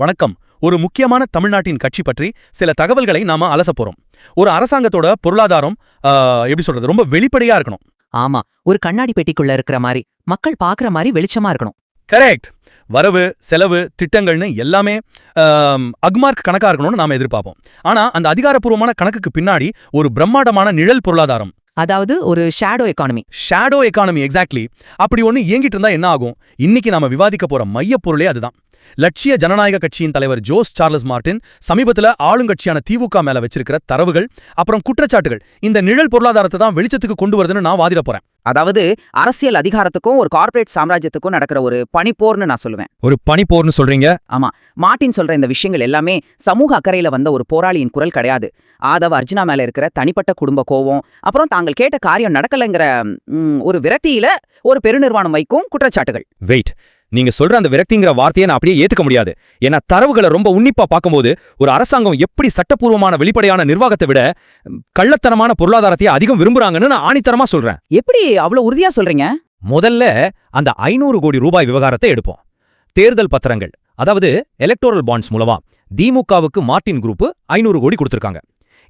வணக்கம். ஒரு முக்கியமான தமிழ்நாட்டின் கட்சி பற்றி சில தகவல்களை நாம அலசப் போறோம். ஒரு அரசாங்கத்தோட பொருளாதாரம் எப்படி சொல்றது, ரொம்ப வெளிப்படையா இருக்கணும். ஆமா, ஒரு கண்ணாடி பெட்டிக்குள்ள இருக்கிற மாதிரி, மக்கள் பாக்குற மாதிரி வெளிச்சமா இருக்கணும். கரெக்ட். வரவு செலவு திட்டங்கள்னு எல்லாமே அக்மார்க் கணக்கா இருக்கணும்னு நாம எதிர்பார்ப்போம். ஆனா அந்த அதிகாரப்பூர்வமான கணக்குக்கு பின்னாடி ஒரு பிரம்மாண்டமான நிழல் பொருளாதாரம், அதாவது ஒரு shadow economy. Shadow economy, exactly. அப்படி ஒண்ணு இயங்கிட்டு இருந்தா என்ன ஆகும்? இன்னைக்கு நாம விவாதிக்க போற மையப் பொருளே அதுதான். லட்சிய ஜனநாயக கட்சியின் தலைவர் ஜோஸ் சார்லஸ் மார்டின் சமீபத்துல ஆளுங்கட்சியான திமுக மேல வச்சிருக்கிற தரவுகள் அப்புறம் குற்றச்சாட்டுகள் இந்த நிழல் பொருளாதாரத்தை தான் வெளிச்சத்துக்கு கொண்டு வருதுன்னு நான் வாதிட போறேன். அதாவது அரசியல் அதிகாரத்துக்கும் ஒரு கார்ப்பரேட் சாம்ராஜ்யத்துக்கும் நடக்கிற ஒரு பனிப்போர்னு நான் சொல்லுவேன். ஒரு பனிப்போர்னு சொல்றீங்க? ஆமா, மார்ட்டின் சொல்ற இந்த விஷயங்கள் எல்லாமே சமூக அக்கறையில வந்த ஒரு போராளியின் குரல் கிடையாது. ஆதவ அர்ஜுனா மேல இருக்கிற தனிப்பட்ட குடும்ப கோவம், அப்புறம் தாங்கள் கேட்ட காரியம் நடக்கலைங்கிற ஒரு விரக்தியில ஒரு பெருநிறுவனம் வைக்கும் குற்றச்சாட்டுகள். வெயிட், நீங்க சொல்ற அந்த விரக்திங்கிற வார்த்தையை நான் அப்படியே ஏத்துக்க முடியாது. ஏன்னா தரவுகளை ரொம்ப உன்னிப்பா பார்க்கும்போது ஒரு அரசாங்கம் எப்படி சட்டப்பூர்வமான வெளிப்படையான நிர்வாகத்தை விட கள்ளத்தனமான பொருளாதாரத்தையே அதிகம் விரும்புறாங்கன்னு நான் ஆணித்தரமா சொல்றேன். எப்படி அவ்வளவு உறுதியா சொல்றீங்க? முதல்ல அந்த 500 கோடி ரூபாய் விவகாரத்தை எடுப்போம். தேர்தல் பத்திரங்கள், அதாவது எலக்டோரல் பாண்ட்ஸ் மூலமா திமுகவுக்கு மார்ட்டின் குரூப் 500 கோடி கொடுத்திருக்காங்க.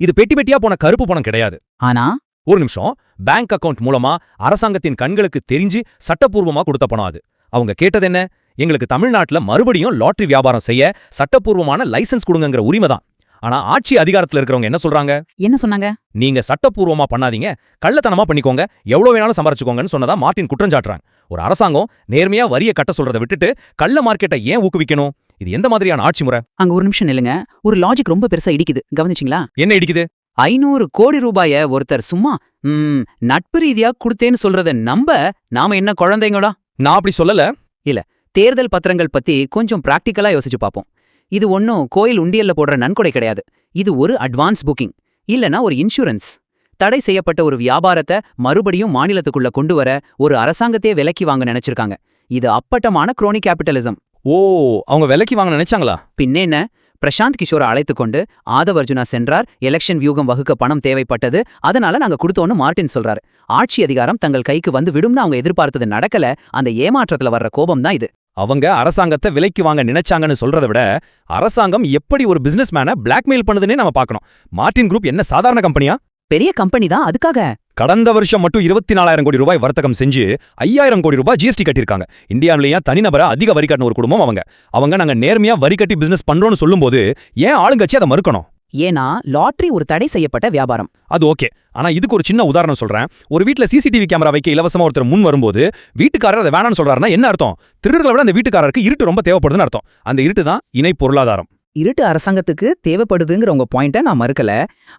இது பெட்டி பெட்டியா போன கருப்பு பணம் கிடையாது. ஆனா ஒரு நிமிஷம், பேங்க் அக்கவுண்ட் மூலமா அரசாங்கத்தின் கண்களுக்கு தெரிஞ்சு சட்டப்பூர்வமா கொடுத்த பணம் அது. அவங்க கேட்டது என்ன? எங்களுக்கு தமிழ்நாட்டுல மறுபடியும் லாட்டரி வியாபாரம் செய்ய சட்டப்பூர்வமான லைசன்ஸ் கொடுங்கங்கிற உரிமை தான். ஆனா ஆட்சி அதிகாரத்துல இருக்கிறவங்க என்ன சொல்றாங்க? என்ன சொன்னாங்க? நீங்க சட்டப்பூர்வமா பண்ணாதீங்க, கள்ளத்தனமா பண்ணிக்கோங்க, எவ்வளவு வேணாலும் சம்பாரிச்சுக்கோங்கன்னு சொன்னதா மார்ட்டின் குற்றம் சாட்டுறாங்க. ஒரு அரசாங்கம் நேர்மையா வரிய கட்ட சொல்றதை விட்டுட்டு கள்ள மார்க்கெட்டை ஏன் ஊக்குவிக்கணும்? இது எந்த மாதிரியான ஆட்சி முறை? அங்க ஒரு நிமிஷம் நில்லுங்க. ஒரு லாஜிக் ரொம்ப பெருசா இடிக்குது, கவனிச்சிங்களா? என்ன இடிக்குது? 500 கோடி ரூபாய ஒருத்தர் சும்மா நட்பு ரீதியா கொடுத்தேன்னு சொல்றத நம்ப நாம என்ன குழந்தைங்களா? நான் அப்படி சொல்லல. இல்ல, தேர்தல் பத்திரங்கள் பத்தி கொஞ்சம் பிராக்டிக்கலா யோசிச்சு பார்ப்போம். இது ஒன்னும் கோயில் உண்டியல்ல போடுற நன்கொடை கிடையாது. இது ஒரு அட்வான்ஸ் புக்கிங், இல்லனா ஒரு இன்சூரன்ஸ். தடை செய்யப்பட்ட ஒரு வியாபாரத்தை மறுபடியும் மாநிலத்துக்குள்ள கொண்டு வர ஒரு அரசாங்கத்தையே விலக்கி வாங்க நினைச்சிருக்காங்க. இது அப்பட்டமான குரோனி கேபிட்டலிசம். ஓ, அவங்க விலைக்கு வாங்க நினைச்சாங்களா? பின்னென்ன? பிரசாந்த் கிஷோரை அழைத்துக்கொண்டு ஆதவ அர்ஜுனா சென்றார். எலெக்ஷன் வியூகம் வகுக்க பணம் தேவைப்பட்டது, அதனால நாங்க கொடுத்தோன்னு மார்ட்டின் சொல்றாரு. ஆட்சி அதிகாரம் தங்கள் கைக்கு வந்து விடும்னு அவங்க எதிர்பார்த்தது நடக்கல. அந்த ஏமாற்றத்துல வர்ற கோபம் தான் இது. அவங்க அரசாங்கத்தை விலைக்கு வாங்க நினைச்சாங்கன்னு சொல்றதை விட அரசாங்கம் எப்படி ஒரு பிசினஸ் மேனை பிளாக்மெயில் பண்ணுதுன்னே நம்ம பார்க்கணும். மார்ட்டின் குரூப் என்ன சாதாரண கம்பெனியா? பெரிய கம்பெனி தான். அதுக்காக கடந்த வருஷம் மட்டும் 24,000 கோடி ரூபாய் வர்த்தகம் செஞ்சு 5,000 கோடி ரூபாய் ஜிஎஸ்டி கட்டியிருக்காங்க. இந்தியாவிலேயே தனிநபரை அதிக வரி கட்டின ஒரு குடும்பம் அவங்க நாங்க நேர்மையா வரி கட்டி பிசினஸ் பண்றோம்னு சொல்லும்போது ஏன் ஆளுங்கட்சி அதை மறுக்கணும்? ஏன்னா லாட்டரி ஒரு தடை செய்யப்பட்ட வியாபாரம். அது ஓகே. ஆனா இதுக்கு ஒரு சின்ன உதாரணம் சொல்றேன். ஒரு வீட்டுல சிசிடிவி கேமரா வைக்க இலவசமா ஒருத்தர் முன் வரும்போது வீட்டுக்காரர் அதை வேணான்னு சொல்றாருன்னா என்ன அர்த்தம்? திருடர்களை விட அந்த வீட்டுக்காரருக்கு இருட்டு ரொம்ப தேவைப்படுதுன்னு அர்த்தம். அந்த இருட்டு தான் இணை பொருளாதாரம். இருட்டு அரசாங்கத்துக்கு தேவைப்படுதுங்கிற உங்க பாயிண்ட நான் மறுக்கல.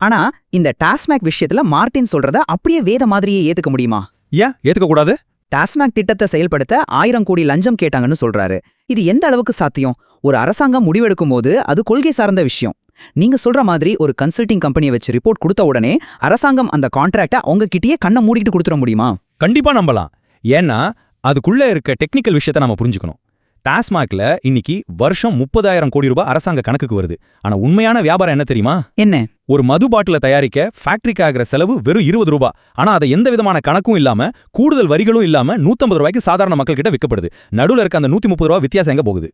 ஆனா இந்த டாஸ்மாக் விஷயத்துல மார்ட்டின் சொல்றத அப்படியே வேத மாதிரியே ஏத்துக்க முடியுமா? ஏன் ஏத்துக்க கூடாது? டாஸ்மாக் திட்டத்தை செயல்படுத்த 1000 கோடி லஞ்சம் கேட்டாங்கன்னு சொல்றாரு. இது எந்த அளவுக்கு சாத்தியம்? ஒரு அரசாங்கம் முடிவெடுக்கும் போது அது கொள்கை சார்ந்த விஷயம். நீங்க சொல்ற மாதிரி ஒரு கன்சல்டிங் கம்பெனியை வச்சு ரிப்போர்ட் கொடுத்த உடனே அரசாங்கம் அந்த கான்ட்ராக்டை அவங்க கிட்டயே கண்ணை மூடிட்டு கொடுத்துட முடியுமா? கண்டிப்பா நம்பலாம். ஏன்னா அதுக்குள்ள இருக்க டெக்னிக்கல் விஷயத்தை நாம புரிஞ்சுக்கணும். டாஸ்மாக்ல இன்னைக்கு வருஷம் 30,000 கோடி ரூபாய் அரசாங்க கணக்குக்கு வருது. ஆனா உண்மையான வியாபாரம் என்ன தெரியுமா? என்ன? ஒரு மது பாட்டில தயாரிக்க ஃபேக்டரிக்கு ஆகிற செலவு வெறும் 20 ரூபாய். ஆனா அதை எந்த விதமான கணக்கும் இல்லாம கூடுதல் வரிகளும் இல்லாம 150 ரூபாய்க்கு சாதாரண மக்கள் கிட்ட விற்கப்படுது. நடுவுல இருக்க அந்த 130 ரூபாய் வித்தியாசம் எங்க போகுது?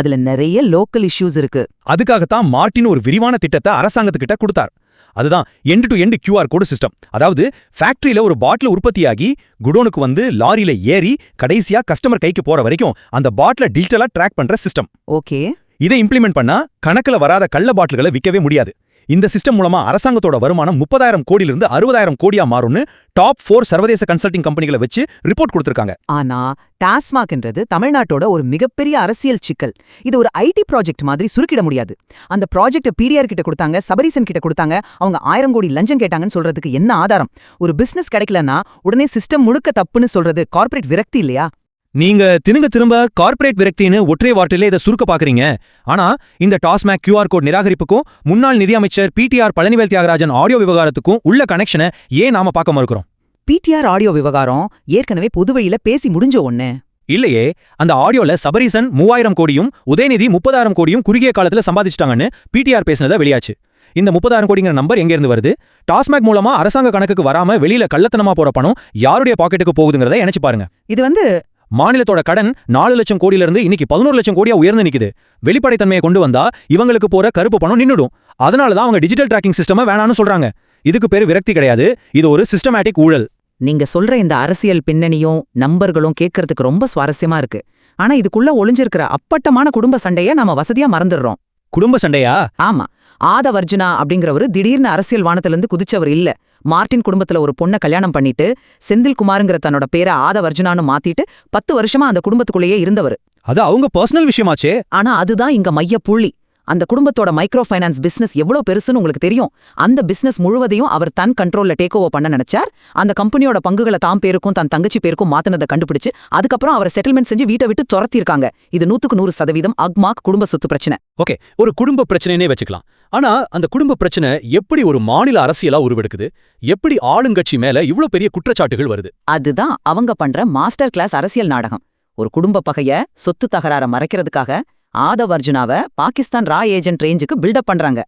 அதுல நிறைய லோக்கல் இஷ்யூஸ் இருக்கு. அதுக்காகத்தான் மார்ட்டின் ஒரு விரிவான திட்டத்தை அரசாங்கத்துக்கிட்ட கொடுத்தார். அதுதான் end to end QR code system. அதாவது ஃபேக்டரியில ஒரு பாட்டில் உற்பத்தியாகி குடோனுக்கு வந்து லாரியில ஏறி கடைசியா கஸ்டமர் கைக்கு போற வரைக்கும் அந்த பாட்டில டிஜிட்டலா ட்ராக் பண்ற சிஸ்டம். ஓகே. இதை இம்ப்ளிமெண்ட் பண்ணா கணக்குல வராத கள்ள பாட்டில்களை விற்கவே முடியாது. இந்த சிஸ்டம் மூலமா அரசாங்கத்தோட வருமானம் 30,000 கோடியிலிருந்து 60,000 கோடியா மாறும்னு டாப் 4 சர்வதேச கன்சல்டிங் கம்பெனிகளை வச்சு ரிப்போர்ட் கொடுத்திருக்காங்க. ஆனா டாஸ்மாக்ன்றது தமிழ்நாட்டோட ஒரு மிகப்பெரிய அரசியல் சிக்கல். இது ஒரு ஐடி ப்ராஜெக்ட் மாதிரி சுருக்கிட முடியாது. அந்த ப்ராஜெக்ட் பிடிஆர் கிட்ட கொடுத்தாங்க, சபரீசன் கிட்ட கொடுத்தாங்க, அவங்க 1000 கோடி லஞ்சம் கேட்டாங்கன்னு சொல்றதுக்கு என்ன ஆதாரம்? ஒரு பிசினஸ் கிடைக்கலன்னா உடனே சிஸ்டம் முழுக்க தப்புன்னு சொல்றது கார்ப்பரேட் விரக்தி இல்லையா? நீங்க திரும்ப கார்ப்பரேட் விரக்தின்னு ஒற்றை வார்த்தையில இதை சுருக்க பாக்குறீங்க. ஆனா இந்த டாஸ்மாக் QR கோட் நிராகரிப்புக்கும் முன்னாள் நிதியமைச்சர் PTR பழனிவேல் தியாகராஜன் ஆடியோ விவகாரத்துக்கும் உள்ள கனெக்ஷனை ஏன் நாம பார்க்க மறுக்கிறோம்? PTR ஆடியோ விவகாரம் ஏற்கனவே பொதுவழியில பேசி முடிஞ்ச ஒண்ணு இல்லையே. அந்த ஆடியோல சபரீசன் 3000 கோடியும் உதயநிதி 30,000 கோடியும் குறுகிய காலத்துல சம்பாதிச்சிட்டாங்கன்னு PTR பேசினதா வெளியாச்சு. இந்த 30,000 கோடிங்கிற நம்பர் எங்க இருந்து வருது? டாஸ்மாக் மூலமா அரசாங்க கணக்குக்கு வராம வெளியில கள்ளத்தனமா போற பணம் யாருடைய பாக்கெட்டுக்கு போகுதுங்கிறத நினைச்சு பாருங்க. இது மாநிலத்தோட கடன் 4 லட்சம் கோடியிலிருந்து இன்னைக்கு 11 லட்சம் கோடியா உயர்ந்து நிக்குது. வெளிப்படைத்தன்மையை கொண்டு வந்தா இவங்களுக்கு போற கருப்பு பணம் நின்னுடும். அதனால தான் அவங்க டிஜிட்டல் ட்ராக்கிங் சிஸ்டமை வேணான்னு சொல்றாங்க. இதுக்கு பேரு விரக்தி கிடையாது, இது ஒரு சிஸ்டமேட்டிக் ஊழல். நீங்க சொல்ற இந்த அரசியல் பின்னணியும் நம்பர்களும் கேட்கறதுக்கு ரொம்ப சுவாரஸ்யமா இருக்கு. ஆனா இதுக்குள்ள ஒளிஞ்சிருக்கிற அப்பட்டமான குடும்ப சண்டைய நாம வசதியா மறந்துடுறோம். குடும்ப சண்டையா? ஆமா, ஆதவர்ஜுனா அப்படிங்கிறவரு திடீர்னு அரசியல் வானத்திலிருந்து குதிச்சவர் இல்ல. மார்ட்டின் குடும்பத்துல ஒரு பொண்ணை கல்யாணம் பண்ணிட்டு செந்தில்குமாருங்கிற தன்னோட பேரை ஆதவர்ஜுனான்னு மாத்திட்டு 10 வருஷமா அந்த குடும்பத்துக்குள்ளேயே இருந்தவர். அது அவங்க பர்சனல் விஷயமாச்சே. ஆனா அதுதான் இங்க மைய புள்ளி. அந்த குடும்பத்தோட மைக்ரோ ஃபைனான்ஸ் பிசினஸ் எவ்வளவு பெருசுன்னு உங்களுக்கு தெரியும். அந்த பிசினஸ் முழுவதையும் அவர் தன் கண்ட்ரோல்ல டேக் ஓவர் பண்ண நினைச்சார். அந்த கம்பெனியோட பங்குகளை தாம் பேருக்கும் தன் தங்கச்சி பேருக்கும் மாத்தினதை கண்டுபிடிச்சு அதுக்கப்புறம் அவர் செட்டில்மெண்ட் செஞ்சு வீட்டை விட்டு துரத்திருக்காங்க. இது 100% அக்மாக் குடும்ப சொத்து பிரச்சனை. ஓகே, ஒரு குடும்ப பிரச்சனைனே வச்சுக்கலாம். ஆனா அந்த குடும்ப பிரச்சனை எப்படி ஒரு மாநில அரசியலா உருவெடுக்குது? எப்படி ஆளுங்கட்சி மேல இவ்ளோ பெரிய குற்றச்சாட்டுகள் வருது? அதுதான் அவங்க பண்ற மாஸ்டர் கிளாஸ் அரசியல் நாடகம். ஒரு குடும்ப பகைய, சொத்து தகராற மறைக்கிறதுக்காக ஆதவர்ஜுனாவை பாகிஸ்தான் ரா ஏஜென்ட் ரேஞ்சுக்கு பில்டப் பண்றாங்க.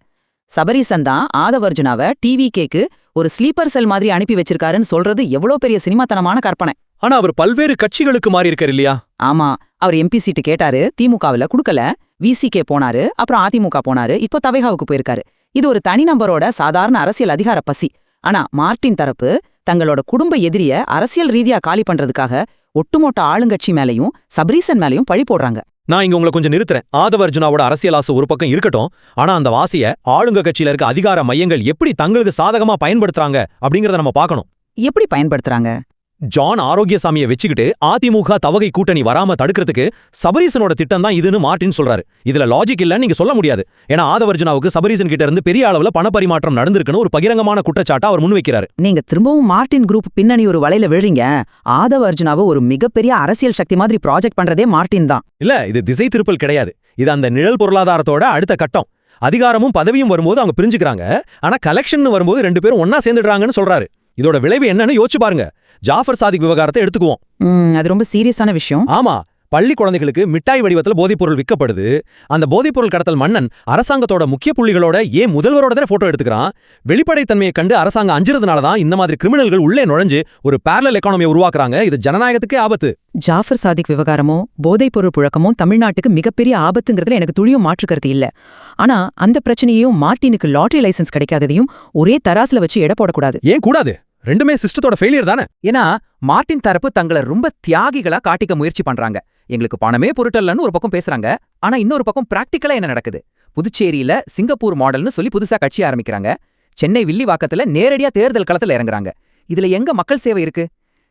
சபரீசன் தான் ஆதவர்ஜுனாவை டிவிகேக்கு ஒரு ஸ்லீப்பர் செல் மாதிரி அனுப்பி வச்சிருக்காருன்னு சொல்றது எவ்வளோ பெரிய சினிமாத்தனமான கற்பனை. ஆனா அவர் பல்வேறு கட்சிகளுக்கு மாறி இருக்காரு இல்லையா? ஆமா, அவர் எம்பி சீட்டு கேட்டாரு, திமுகவுல குடுக்கல. விசிகே போனாரு, அப்புறம் அதிமுக போனாரு, இப்போ தவேகாவுக்கு போயிருக்காரு. இது ஒரு தனிநபரோட சாதாரண அரசியல் அதிகார பசி. ஆனா மார்ட்டின் தரப்பு தங்களோட குடும்ப எதிரிய அரசியல் ரீதியா காலி பண்றதுக்காக ஒட்டுமொத்த ஆளுங்கட்சி மேலையும் சபரீசன் மேலையும் பழி போடுறாங்க. நான் இங்க உங்களை கொஞ்சம் நிறுத்துறேன். ஆதவர்ஜுனாவோட அரசியல் ஆசை ஒரு பக்கம் இருக்கட்டும், ஆனா அந்த வாசிய ஆளுங்க கட்சியில இருக்க அதிகார மையங்கள் எப்படி தங்களுக்கு சாதகமா பயன்படுத்துறாங்க அப்படிங்கறத நம்ம பார்க்கணும். எப்படி பயன்படுத்துறாங்க? ஜான் ஆரோக்கியசாமியை வச்சுக்கிட்டு அதிமுக தவகை கூட்டணி வராம தடுக்கிறதுக்கு சபரீசனோட திட்டம் தான் இதுன்னு மார்ட்டின் சொல்றாரு. இதுல லாஜிக் இல்லன்னு நீங்க சொல்ல முடியாது. ஏன்னா ஆதவர்ஜுனாவுக்கு சபரீசன் கிட்ட இருந்து பெரிய அளவுல பணப்பரிமாற்றம் நடந்திருக்குன்னு ஒரு பகிரங்கமான குற்றச்சாட்டை அவர் முன்வைக்கிறாரு. நீங்க திரும்பவும் மார்ட்டின் குரூப் பின்னணி ஒரு வலையில விழுறீங்க. ஆதவர்ஜுனாவை ஒரு மிகப்பெரிய அரசியல் சக்தி மாதிரி ப்ராஜெக்ட் பண்றதே மார்ட்டின் தான். இல்ல, இது திசை திருப்பல் கிடையாது. இது அந்த நிழல் பொருளாதாரத்தோட அடுத்த கட்டம். அதிகாரமும் பதவியும் வரும்போது அவங்க பிரிஞ்சுக்கிறாங்க, ஆனா கலெக்ஷன் வரும்போது 2 பேரும் ஒன்னா சேர்ந்துடுறாங்கன்னு சொல்றாரு. இதோட விளைவு என்னன்னு யோசிச்சு பாருங்க. ஜாஃபர் சாதிக் விவகாரத்தை எடுத்துக்குவோம். அது ரொம்ப சீரியஸான விஷயம். ஆமா, பள்ளி குழந்தைகளுக்கு மிட்டாய் வடிவத்தில் போதைப்பொருள் விற்கப்படுது. அந்த போதைப்பொருள் கடத்தல் மன்னன் அரசாங்கத்தோட முக்கிய புள்ளிகளோட ஏன் முதல்வரோட தான் போட்டோ எடுத்துக்கிறான். வெளிப்படைத்தன்மையை கண்டு அரசாங்கம் அஞ்சுறதுனால தான் இந்த மாதிரி கிரிமினல்கள் உள்ளே நுழைஞ்சு ஒரு பேரலல் எக்கானமியை உருவாக்குறாங்க. இது ஜனநாயகத்துக்கே ஆபத்து. ஜாஃபர் சாதிக் விவகாரமோ போதைப்பொருள் புழக்கமோ தமிழ்நாட்டுக்கு மிகப்பெரிய ஆபத்துங்கிறதுல எனக்கு துளியும் மாற்றுக்கருத்து இல்ல. ஆனா அந்த பிரச்சனையையும் மார்ட்டினுக்கு லாட்டரி லைசன்ஸ் கிடைக்காததையும் ஒரே தராசுல வச்சு எடை போடக்கூடாது. ஏன் கூடாது? ரெண்டுமே சிஸ்டத்தோட ஃபெயிலியர் தானே. ஏன்னா மார்ட்டின் தரப்பு தங்களை ரொம்ப தியாகிகளா காட்டிக்க முயற்சி பண்றாங்க. எங்களுக்கு பணமே பொருட்டல்லன்னு ஒரு பக்கம் பேசுறாங்க. ஆனா இன்னொரு பக்கம் பிராக்டிக்கலா என்ன நடக்குது? புதுச்சேரியில சிங்கப்பூர் மாடல்னு சொல்லி புதுசா கட்சி ஆரம்பிக்கிறாங்க. சென்னை வில்லிவாக்கத்துல நேரடியா தேர்தல் களத்துல இறங்குறாங்க. இதுல எங்க மக்கள் சேவை இருக்கு?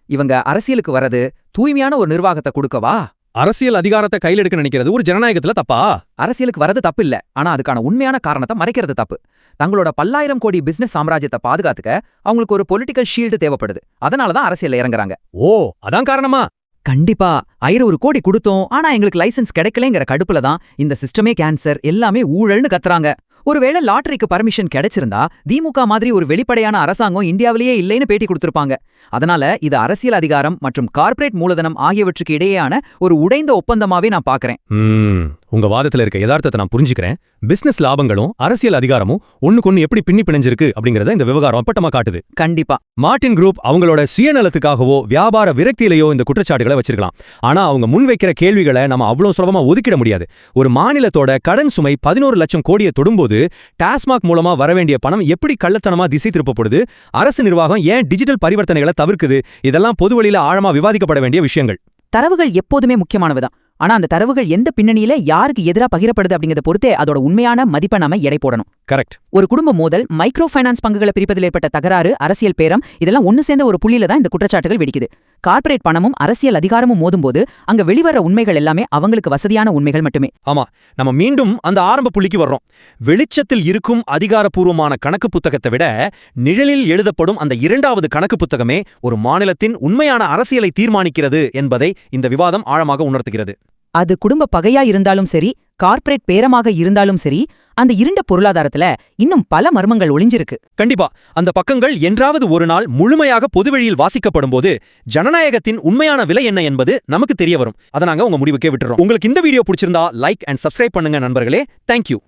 இவங்க அரசியலுக்கு வரது தூய்மையான ஒரு நிர்வாகத்தை கொடுக்கவா? அரசியல் அதிகாரத்தை கையில் எடுக்க நினைக்கிறது ஒரு ஜனநாயகத்துல தப்பா? அரசியலுக்கு வரது தப்பு இல்ல, ஆனா அதுக்கான உண்மையான காரணத்தை மறைக்கிறது தப்பு. தங்களோட 10,000 கோடி பிசினஸ் சாம்ராஜ்யத்தை பாதுகாத்துக்க அவங்களுக்கு ஒரு பொலிட்டிக்கல் ஷீல்டு தேவைப்படுது. அதனாலதான் அரசியல்ல இறங்குறாங்க. ஓ, அதான் காரணமா? கண்டிப்பா. 1,000 கோடி கொடுத்தோம், ஆனா எங்களுக்கு லைசன்ஸ் கிடைக்கலங்கிற கடுப்புல தான் இந்த சிஸ்டமே கேன்சர், எல்லாமே ஊழல்னு கத்துறாங்க. ஒருவேளை லாட்டரிக்கு பர்மிஷன் கிடைச்சிருந்தா திமுக மாதிரி ஒரு வெளிப்படையான அரசாங்கம் இந்தியாவிலேயே இல்லைன்னு பேட்டி கொடுத்திருப்பாங்க. அதனால இது அரசியல் அதிகாரம் மற்றும் கார்ப்பரேட் மூலதனம் ஆகியவற்றுக்கு இடையேயான ஒரு உடைந்த ஒப்பந்தமாவே நான் பாக்குறேன். உங்க வாதத்துல இருக்க யதார்த்தத்தை நான் புரிஞ்சுக்கிறேன். பிசினஸ் லாபங்களும் அரசியல் அதிகாரமும் ஒண்ணுக்கொன்னு எப்படி பின்னி பிணைஞ்சிருக்கு அப்படிங்கறத இந்த விவகாரம் அப்பட்டமா காட்டுது. கண்டிப்பா. மார்ட்டின் குரூப் அவங்களோட சுயநலத்துக்காகவோ வியாபார விரக்தியிலேயோ இந்த குற்றச்சாட்டுகளை வச்சிருக்கலாம். ஆனா அவங்க முன்வைக்கிற கேள்விகளை நம்ம அவ்வளவு சுலபமா ஒதுக்கிட முடியாது. ஒரு மாநிலத்தோட கடன் சுமை 11 லட்சம் கோடியை தொடும்போது டாஸ்மாக் மூலமா வரவேண்டிய பணம் எப்படி கள்ளத்தனமா திசை திருப்பப்படுது? அரசு நிர்வாகம் ஏன் டிஜிட்டல் பரிவர்த்தனைகளை தவிர்க்குது? இதெல்லாம் பொதுவெளியில ஆழமா விவாதிக்கப்பட வேண்டிய விஷயங்கள். தரவுகள் எப்போதுமே முக்கியமானதுதான். ஆனா அந்த தரவுகள் எந்த பின்னணியில யாருக்கு எதிரா பகிரப்படுது அப்படிங்கறத பொறுத்தே அதோட உண்மையான மதிப்பை நாம எடை போடணும். கரெக்ட். ஒரு குடும்ப மோதல், மைக்ரோ ஃபைனான்ஸ் பங்குகளை பிரிப்பதில் ஏற்பட்ட தகராறு, அரசியல் பேரம், இதெல்லாம் ஒன்னு சேர்ந்த ஒரு புள்ளியில தான் இந்த குற்றச்சாட்டுகள் வெடிக்குது. கார்ப்பரேட் பணமும் அரசியல் அதிகாரமும் மோதும்போது அங்க வெளிவர உண்மைகள் எல்லாமே அவங்களுக்கு வசதியான உண்மைகள் மட்டுமே. ஆமா, நம்ம மீண்டும் அந்த ஆரம்ப புள்ளிக்கு வர்றோம். வெளிச்சத்தில் இருக்கும் அதிகாரப்பூர்வமான கணக்கு புத்தகத்தை விட நிழலில் எழுதப்படும் அந்த 2வது கணக்கு புத்தகமே ஒரு மாநிலத்தின் உண்மையான அரசியலை தீர்மானிக்கிறது என்பதை இந்த விவாதம் ஆழமாக உணர்த்துகிறது. அது குடும்ப பகையா இருந்தாலும் சரி, கார்ப்பரேட் பேரமாக இருந்தாலும் சரி, அந்த இருண்ட பொருளாதாரத்துல இன்னும் பல மர்மங்கள் ஒளிஞ்சிருக்கு. கண்டிப்பா. அந்த பக்கங்கள் என்றாவது ஒரு நாள் முழுமையாக பொதுவெளியில் வாசிக்கப்படும் போது ஜனநாயகத்தின் உண்மையான விலை என்ன என்பது நமக்கு தெரிய வரும். அதை நாங்க உங்க முடிவுக்கே விட்டுறோம். உங்களுக்கு இந்த வீடியோ பிடிச்சிருந்தா லைக் அண்ட் சப்ஸ்கிரைப் பண்ணுங்க நண்பர்களே. தேங்க்யூ.